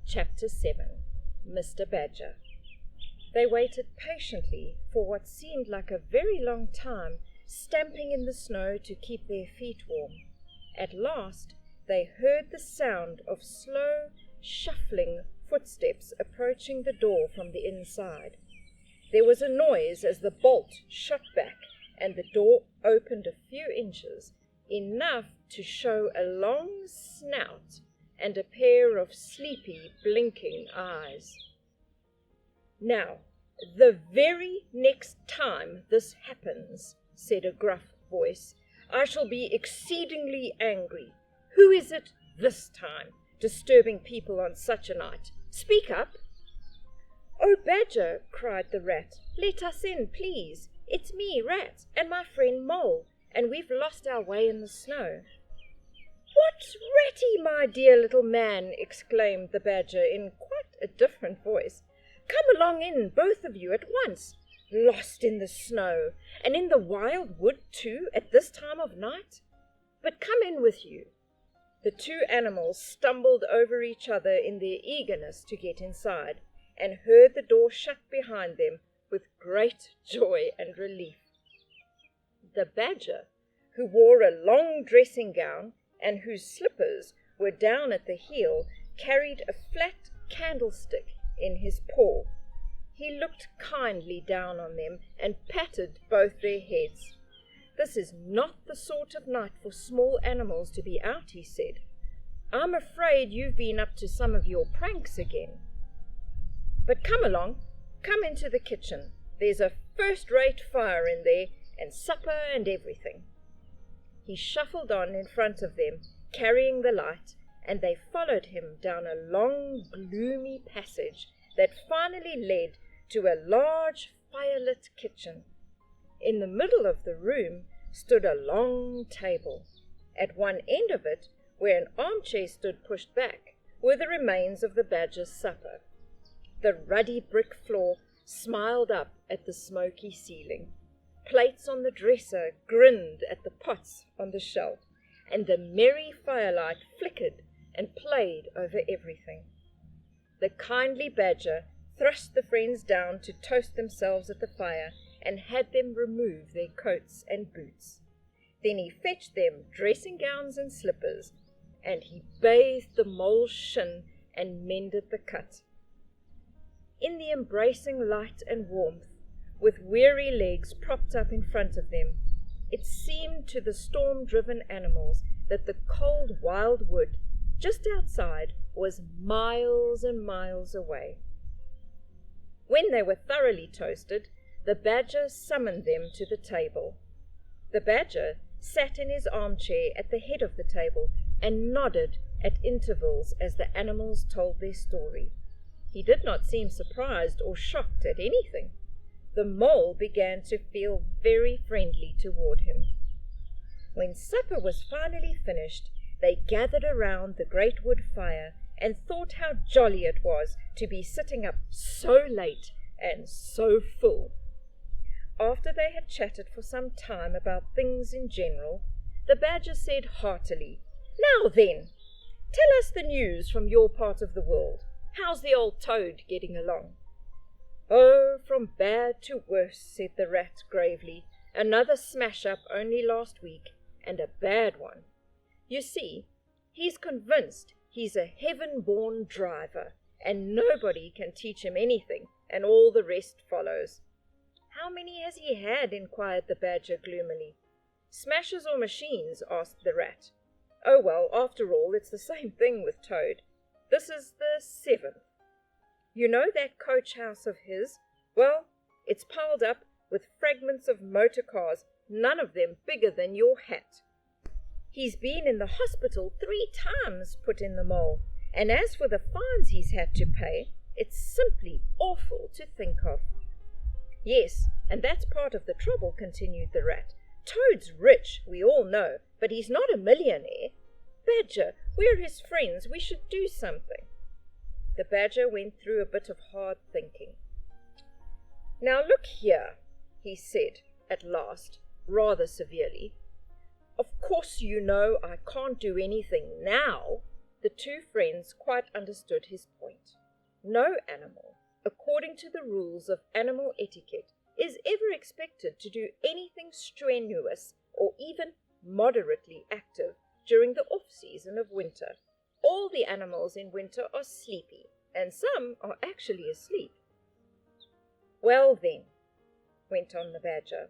Chapter 7. Mr. Badger. They waited patiently for what seemed like a very long time, stamping in the snow to keep their feet warm. At last they heard the sound of slow, shuffling footsteps approaching the door from the inside. There was a noise as the bolt shot back and the door opened a few inches, enough to show a long snout and a pair of sleepy, blinking eyes. "Now, the very next time this happens," said a gruff voice, "I shall be exceedingly angry. Who is it this time, disturbing people on such a night? Speak up." "Oh, Badger," cried the rat, "let us in, please. It's me, Rat, and my friend Mole, and we've lost our way in the snow." "What, Ratty, my dear little man!" exclaimed the Badger in quite a different voice. "Come along in, both of you, at once. Lost in the snow, and in the wild wood, too, at this time of night? But come in with you." The two animals stumbled over each other in their eagerness to get inside, and heard the door shut behind them with great joy and relief. The Badger, who wore a long dressing gown, and whose slippers were down at the heel, carried a flat candlestick in his paw. He looked kindly down on them and patted both their heads. "This is not the sort of night for small animals to be out," he said. "I'm afraid you've been up to some of your pranks again. But come along, come into the kitchen. There's a first-rate fire in there, and supper and everything." He shuffled on in front of them, carrying the light, and they followed him down a long, gloomy passage that finally led to a large firelit kitchen. In the middle of the room stood a long table. At one end of it, where an armchair stood pushed back, were the remains of the Badger's supper. The ruddy brick floor smiled up at the smoky ceiling. Plates on the dresser grinned at the pots on the shelf, and the merry firelight flickered and played over everything. The kindly Badger thrust the friends down to toast themselves at the fire and had them remove their coats and boots. Then he fetched them dressing gowns and slippers, and he bathed the mole's shin and mended the cut. In the embracing light and warmth, with weary legs propped up in front of them, it seemed to the storm-driven animals that the cold wild wood just outside was miles and miles away. When they were thoroughly toasted, the Badger summoned them to the table. The Badger sat in his armchair at the head of the table and nodded at intervals as the animals told their story. He did not seem surprised or shocked at anything. The Mole began to feel very friendly toward him. When supper was finally finished, they gathered around the great wood fire and thought how jolly it was to be sitting up so late and so full. After they had chatted for some time about things in general, the Badger said heartily, "Now then, tell us the news from your part of the world. How's the old toad getting along?" "Oh, from bad to worse," said the Rat gravely. "Another smash-up only last week, and a bad one. You see, he's convinced he's a heaven-born driver, and nobody can teach him anything, and all the rest follows." "How many has he had?" inquired the Badger gloomily. "Smashes or machines?" asked the Rat. "Oh, well, after all, it's the same thing with Toad. This is the 7th. You know that coach house of his? Well, it's piled up with fragments of motor cars, none of them bigger than your hat." "He's been in the hospital 3 times, put in the Mole, "and as for the fines he's had to pay, it's simply awful to think of." "Yes, and that's part of the trouble," continued the Rat. "Toad's rich, we all know, but he's not a millionaire. Badger, we're his friends, we should do something." The Badger went through a bit of hard thinking. "Now look here," he said at last, rather severely. "Of course you know I can't do anything now, The two friends quite understood his point. No animal, according to the rules of animal etiquette, is ever expected to do anything strenuous or even moderately active during the off-season of winter. All the animals in winter are sleepy, and some are actually asleep. Well then, went on the badger,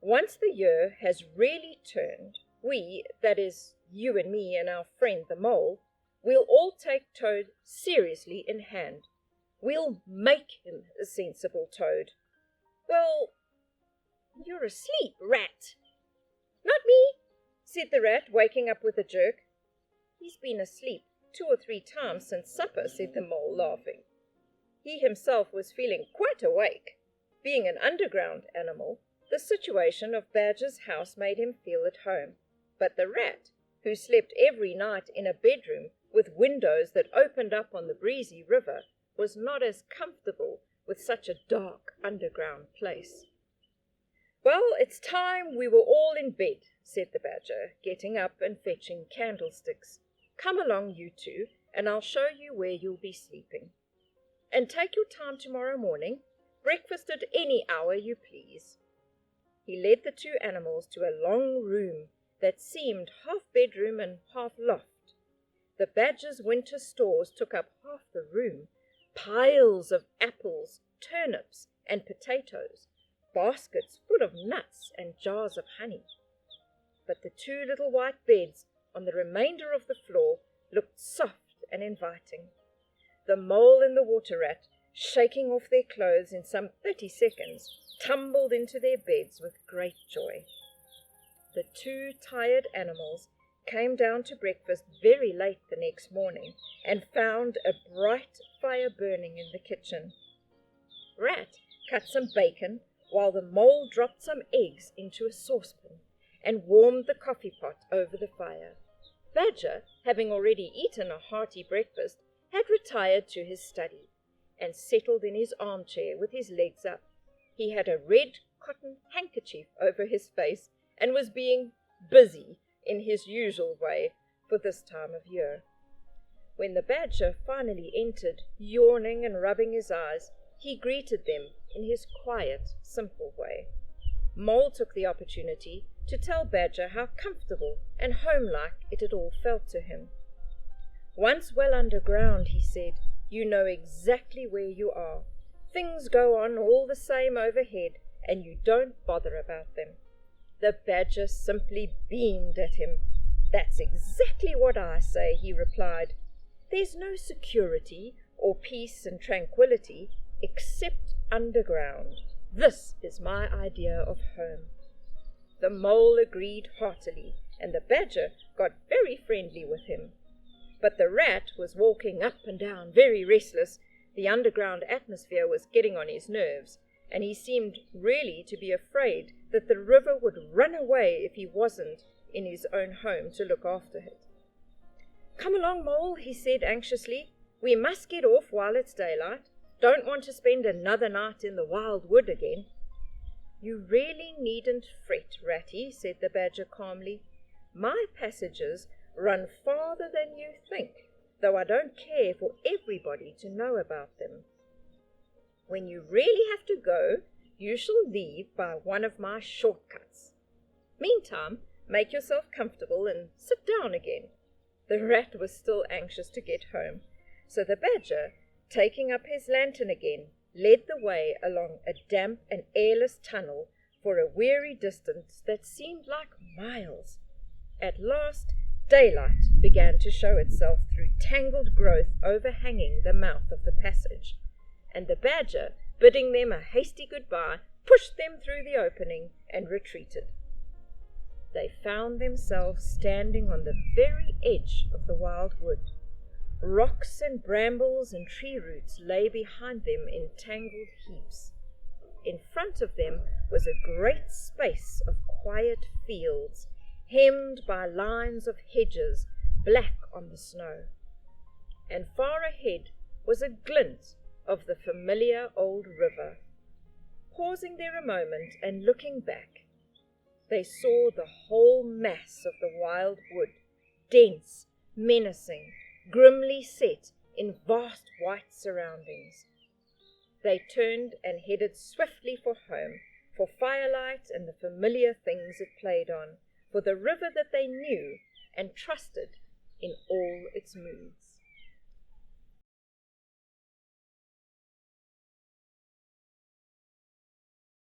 once the year has really turned, we, that is, you and me and our friend the mole, we'll all take Toad seriously in hand. We'll make him a sensible Toad. Well, you're asleep, Rat. Not me, said the Rat, waking up with a jerk. He's been asleep 2 or 3 times since supper, said the Mole, laughing. He himself was feeling quite awake. Being an underground animal, the situation of Badger's house made him feel at home. But the Rat, who slept every night in a bedroom with windows that opened up on the breezy river, was not as comfortable with such a dark underground place. Well, it's time we were all in bed, said the Badger, getting up and fetching candlesticks. Come along, you two, and I'll show you where you'll be sleeping. And take your time tomorrow morning. Breakfast at any hour you please. He led the 2 animals to a long room that seemed half bedroom and half loft. The Badger's winter stores took up half the room, piles of apples, turnips, and potatoes, baskets full of nuts and jars of honey. But the 2 little white beds on the remainder of the floor looked soft and inviting. The Mole and the Water Rat, shaking off their clothes in some 30 seconds, tumbled into their beds with great joy. The 2 tired animals came down to breakfast very late the next morning and found a bright fire burning in the kitchen. Rat cut some bacon while the Mole dropped some eggs into a saucepan and warmed the coffee pot over the fire. Badger, having already eaten a hearty breakfast, had retired to his study and settled in his armchair with his legs up. He had a red cotton handkerchief over his face and was being busy in his usual way for this time of year. When the Badger finally entered, yawning and rubbing his eyes, he greeted them in his quiet, simple way. Mole took the opportunity to tell Badger how comfortable and homelike it had all felt to him. Once well underground, he said, you know exactly where you are. Things go on all the same overhead, and you don't bother about them. The Badger simply beamed at him. That's exactly what I say, he replied. There's no security or peace and tranquility except underground. This is my idea of home. The Mole agreed heartily, and the Badger got very friendly with him. But the Rat was walking up and down, very restless. The underground atmosphere was getting on his nerves, and he seemed really to be afraid that the river would run away if he wasn't in his own home to look after it. Come along, Mole, he said anxiously. We must get off while it's daylight. Don't want to spend another night in the wild wood again. You really needn't fret, Ratty, said the Badger calmly. My passages run farther than you think, though I don't care for everybody to know about them. When you really have to go, you shall leave by one of my shortcuts. Meantime, make yourself comfortable and sit down again. The Rat was still anxious to get home, so the Badger, taking up his lantern again, led the way along a damp and airless tunnel for a weary distance that seemed like miles. At last, daylight began to show itself through tangled growth overhanging the mouth of the passage, and the Badger, bidding them a hasty goodbye, pushed them through the opening and retreated. They found themselves standing on the very edge of the wild wood. Rocks and brambles and tree roots lay behind them in tangled heaps. In front of them was a great space of quiet fields, hemmed by lines of hedges, black on the snow. And far ahead was a glint of the familiar old river. Pausing there a moment and looking back, they saw the whole mass of the wild wood, dense, menacing, grimly set in vast white surroundings. They turned and headed swiftly for home, for firelight and the familiar things it played on, for the river that they knew and trusted in all its moods.